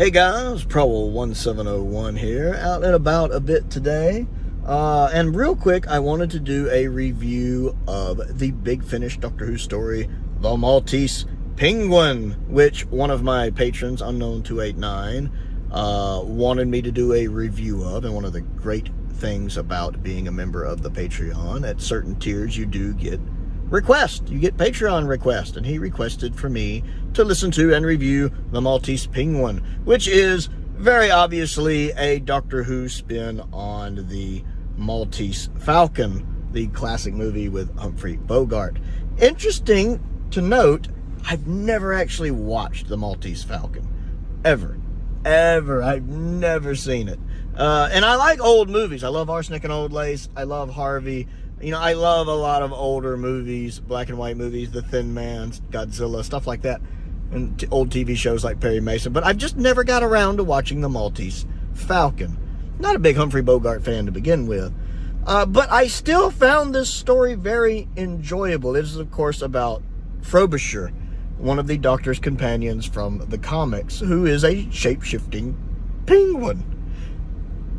Hey guys, Prowl 1701 here, out and about a bit today. And real quick, I wanted to do a review of the Big Finish Doctor Who story, The Maltese Penguin, which one of my patrons, Unknown289, wanted me to do a review of. And one of the great things about being a member of the Patreon, at certain tiers you do get request. You get Patreon request, and he requested for me to listen to and review The Maltese Penguin, which is very obviously a Doctor Who spin on the Maltese Falcon, the classic movie with Humphrey Bogart. Interesting to note, I've never actually watched The Maltese Falcon. Ever. I've never seen it. And I like old movies. I love Arsenic and Old Lace. I love Harvey. You know, I love a lot of older movies, black and white movies, The Thin Man, Godzilla, stuff like that, and old TV shows like Perry Mason. But I've just never got around to watching The Maltese Falcon. Not a big Humphrey Bogart fan to begin with. But I still found this story very enjoyable. It is, of course, about Frobisher, one of the Doctor's companions from the comics, who is a shape-shifting penguin.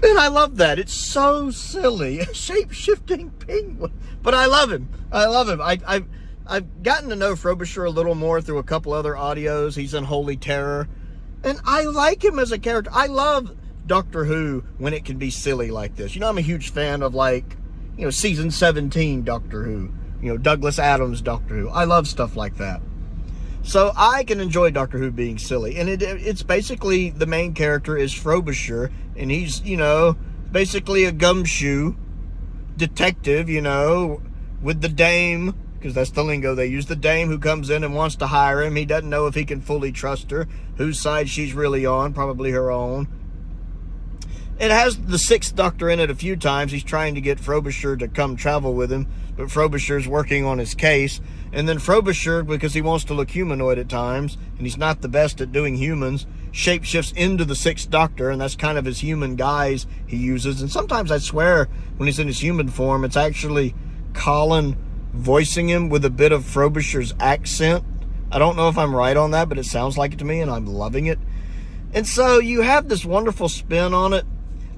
And I love that. It's so silly. A shape-shifting penguin. But I love him. I've gotten to know Frobisher a little more through a couple other audios. He's in Holy Terror. And I like him as a character. I love Doctor Who when it can be silly like this. You know, I'm a huge fan of, like, you know, season 17 Doctor Who. You know, Douglas Adams Doctor Who. I love stuff like that. So I can enjoy Doctor Who being silly. And it's basically, the main character is Frobisher, and he's, you know, basically a gumshoe detective, you know, with the dame, because that's the lingo they use, the dame who comes in and wants to hire him. He doesn't know if he can fully trust her, whose side she's really on, probably her own. It has the Sixth Doctor in it a few times. He's trying to get Frobisher to come travel with him, but Frobisher's working on his case. And then Frobisher, because he wants to look humanoid at times, and he's not the best at doing humans, shapeshifts into the Sixth Doctor, and that's kind of his human guise he uses. And sometimes I swear, when he's in his human form, it's actually Colin voicing him with a bit of Frobisher's accent. I don't know if I'm right on that, but it sounds like it to me, and I'm loving it. And so you have this wonderful spin on it.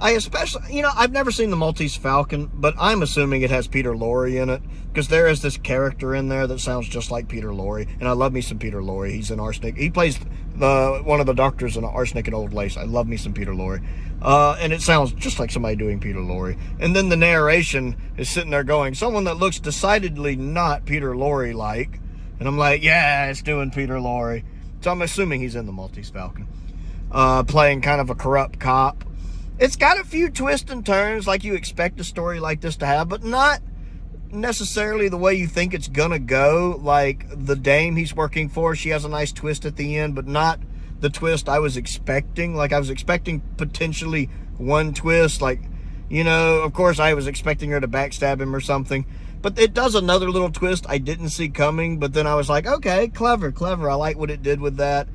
I especially, you know, I've never seen The Maltese Falcon, but I'm assuming it has Peter Lorre in it, because there is this character in there that sounds just like Peter Lorre, and I love me some Peter Lorre. He's in Arsenic. He plays one of the doctors in Arsenic and Old Lace. I love me some Peter Lorre. And it sounds just like somebody doing Peter Lorre. And then the narration is sitting there going, someone that looks decidedly not Peter Lorre-like. And I'm like, yeah, it's doing Peter Lorre. So I'm assuming he's in The Maltese Falcon, playing kind of a corrupt cop. It's got a few twists and turns like you expect a story like this to have, but not necessarily the way you think it's gonna go. Like the dame he's working for, she has a nice twist at the end, but not the twist I was expecting. Like I was expecting potentially one twist, like, you know, of course I was expecting her to backstab him or something, but it does another little twist I didn't see coming. But then I was like, okay, clever. I like what it did with that.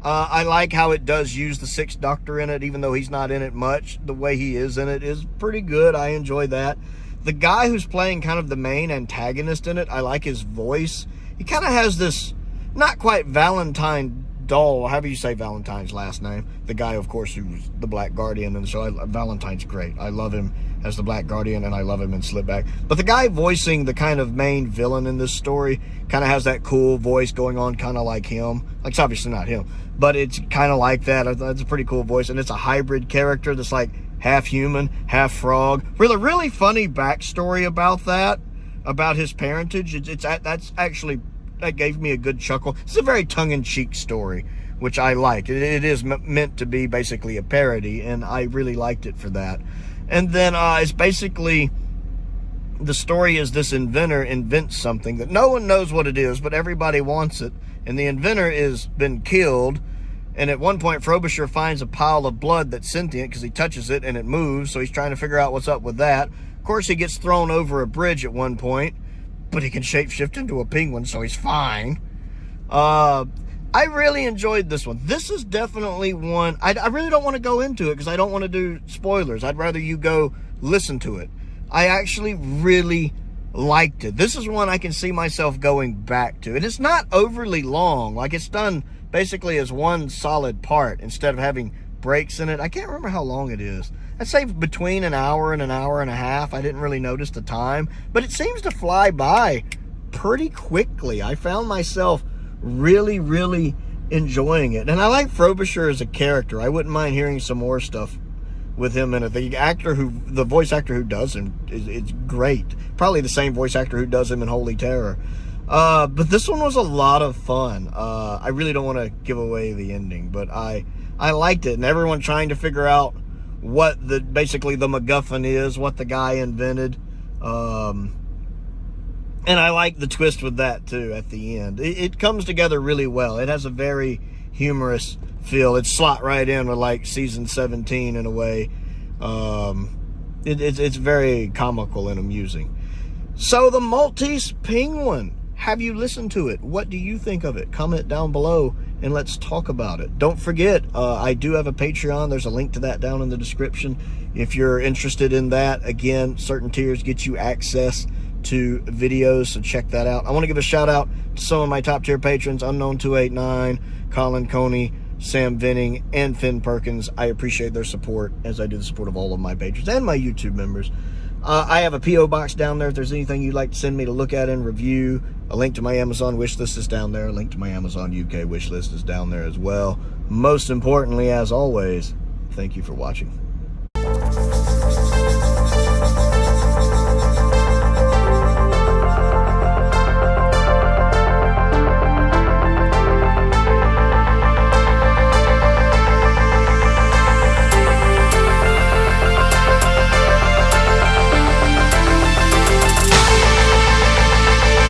I like how it does use the Sixth Doctor in it, even though he's not in it much. The way he is in it is pretty good. I enjoy that. The guy who's playing kind of the main antagonist in it, I like his voice. He kind of has this, not quite Valentine Doll, however you say Valentine's last name. The guy, of course, who's the Black Guardian, and so Valentine's great. I love him as the Black Guardian, and I love him in Slipback. But the guy voicing the kind of main villain in this story kind of has that cool voice going on, kind of like him. Like, it's obviously not him, but it's kind of like that. It's a pretty cool voice, and it's a hybrid character that's like half human, half frog. Really funny backstory about that, about his parentage. That gave me a good chuckle. It's a very tongue-in-cheek story, which I like. It is meant to be basically a parody, and I really liked it for that. And then it's basically, the story is this inventor invents something that no one knows what it is, but everybody wants it. And the inventor has been killed. And at one point, Frobisher finds a pile of blood that's sentient because he touches it and it moves. So he's trying to figure out what's up with that. Of course, he gets thrown over a bridge at one point, but he can shapeshift into a penguin, so he's fine. I really enjoyed this one. This is definitely one, I really don't want to go into it because I don't want to do spoilers. I'd rather you go listen to it. I actually really liked it. This is one I can see myself going back to. And it's not overly long. Like, it's done basically as one solid part instead of having breaks in it. I can't remember how long it is. I'd say between an hour and a half. I didn't really notice the time, but it seems to fly by pretty quickly. I found myself really, really enjoying it. And I like Frobisher as a character. I wouldn't mind hearing some more stuff with him in it. The voice actor who does him is great. Probably the same voice actor who does him in Holy Terror. But this one was a lot of fun. I really don't want to give away the ending, but I liked it. And everyone trying to figure out what basically the MacGuffin is, what the guy invented. And I like the twist with that too at the end. It comes together really well. It has a very humorous feel. It's slot right in with like season 17 in a way. It's very comical and amusing. So the Maltese Penguin, have you listened to it? What do you think of it? Comment down below and let's talk about it. Don't forget, I do have a Patreon. There's a link to that down in the description. If you're interested in that, again, certain tiers get you access to videos, so check that out. I want to give a shout out to some of my top tier patrons: Unknown289, Colin Coney, Sam Venning, and Finn Perkins. I appreciate their support, as I do the support of all of my patrons and my YouTube members. I have a P.O. box down there if there's anything you'd like to send me to look at and review. A link to my Amazon wishlist is down there. A link to my Amazon UK wishlist is down there as well. Most importantly, as always, thank you for watching.